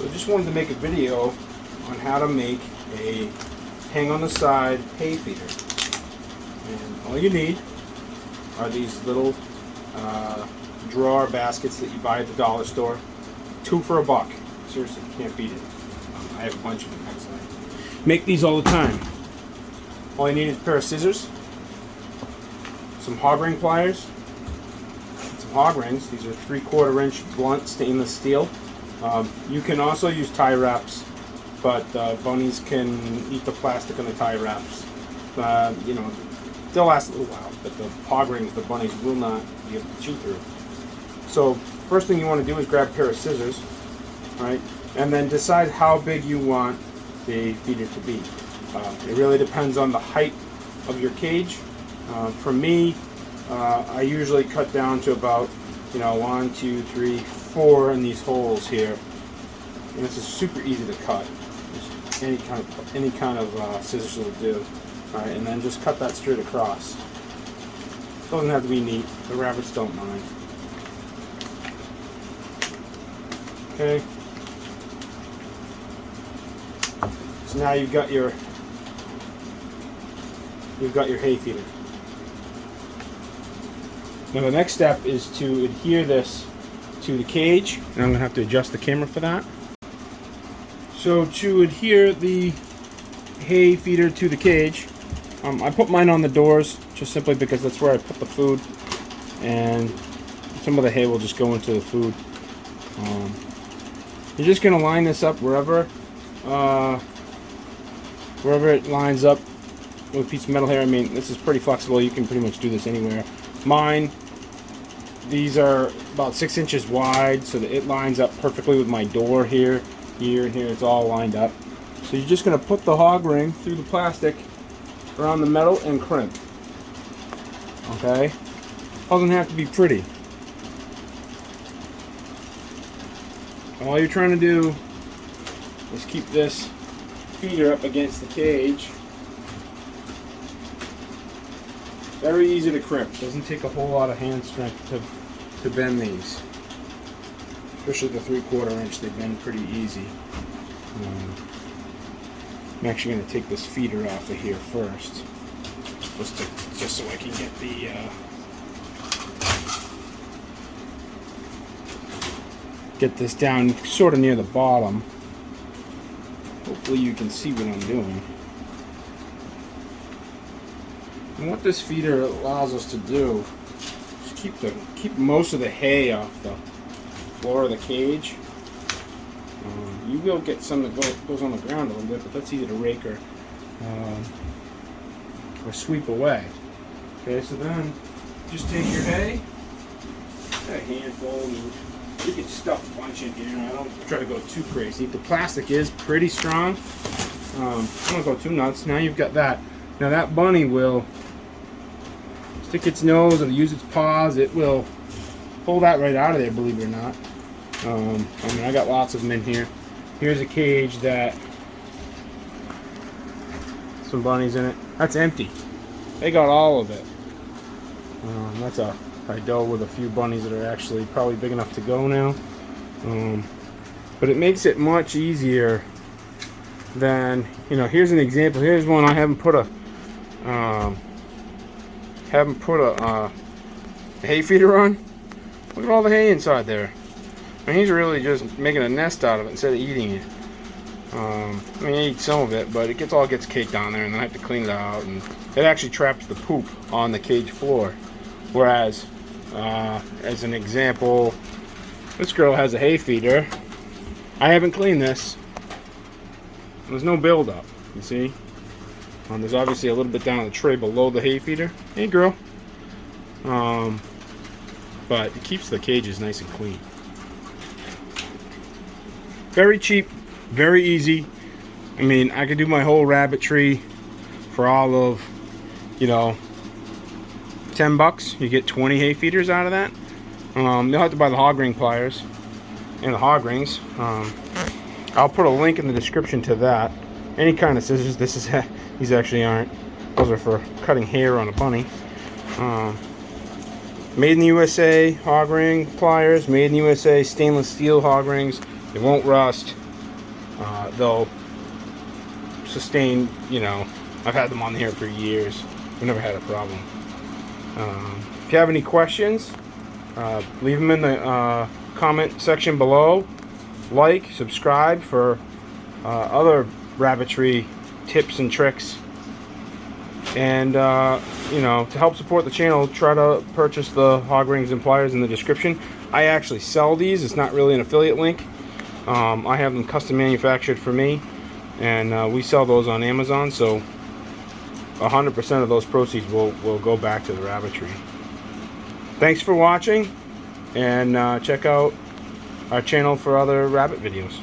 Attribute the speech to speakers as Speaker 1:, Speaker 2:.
Speaker 1: So I just wanted to make a video on how to make a hang on the side hay feeder. And all you need are these little drawer baskets that you buy at the dollar store. 2 for $1. Seriously, you can't beat it. I have a bunch of them because I make these all the time. All you need is a pair of scissors, some hog ring pliers, some hog rings. These are 3/4 inch blunt stainless steel. You can also use tie wraps, but bunnies can eat the plastic on the tie wraps. You know, they'll last a little while, but the hog rings, the bunnies will not be able to chew through. So first thing you want to do is grab a pair of scissors, right, and then decide how big you want the feeder to be. It really depends on the height of your cage. For me, I usually cut down to about 1, 2, 3, 4 in these holes here, and this is super easy to cut. Just any kind of scissors will do. All right, and then just cut that straight across. Doesn't have to be neat. The rabbits don't mind. Okay. So now you've got your hay feeder. Now the next step is to adhere this to the cage, and I'm going to have to adjust the camera for that. So to adhere the hay feeder to the cage, I put mine on the doors just simply because that's where I put the food, and some of the hay will just go into the food. You're just going to line this up wherever it lines up with a piece of metal here. I mean, this is pretty flexible. You can pretty much do this anywhere. Mine, these are about 6 inches wide, so that it lines up perfectly with my door here, here, and here. It's all lined up. So you're just going to put the hog ring through the plastic around the metal and crimp. Okay? Doesn't have to be pretty. All you're trying to do is keep this feeder up against the cage. Very easy to crimp. Doesn't take a whole lot of hand strength to bend these. Especially the 3/4 inch, they bend pretty easy. I'm actually going to take this feeder off of here first, just so I can get this down sort of near the bottom. Hopefully you can see what I'm doing. And what this feeder allows us to do is keep most of the hay off the floor of the cage. You will get some that goes on the ground a little bit, but that's easy to rake or sweep away. Okay, so then just take your hay, a handful, and you can stuff a bunch in here. I don't try to go too crazy. The plastic is pretty strong. I don't go too nuts. Now you've got that. Now that bunny will stick its nose or use its paws. It will pull that right out of there, believe it or not. I mean, I got lots of them in here. Here's a cage that some bunnies in it. That's empty. They got all of it. That's a doe with a few bunnies that are actually probably big enough to go now. But it makes it much easier than, here's an example. Here's one I haven't put a hay feeder on. Look at all the hay inside there. I mean, he's really just making a nest out of it instead of eating it. I mean, he eats some of it, but it all gets caked on there, and then I have to clean it out, and it actually traps the poop on the cage floor. Whereas, as an example, this girl has a hay feeder. I haven't cleaned this. There's no buildup, you see. There's obviously a little bit down on the tray below the hay feeder. Hey, girl. But it keeps the cages nice and clean. Very cheap, very easy. I mean, I could do my whole rabbit tree for all of, $10. You get 20 hay feeders out of that. You'll have to buy the hog ring pliers and the hog rings. I'll put a link in the description to that. Any kind of scissors. These actually aren't. Those are for cutting hair on a bunny. Made in the USA hog ring pliers. Made in the USA stainless steel hog rings. They won't rust. they'll sustain, you know, I've had them on here for years. We've never had a problem. If you have any questions, leave them in the comment section below. Like, subscribe for other rabbitry tips and tricks. And, you know, to help support the channel, try to purchase the hog rings and pliers in the description. I actually sell these. It's not really an affiliate link. I have them custom manufactured for me. And we sell those on Amazon, so 100% of those proceeds will go back to the rabbitry. Thanks for watching, and check out our channel for other rabbit videos.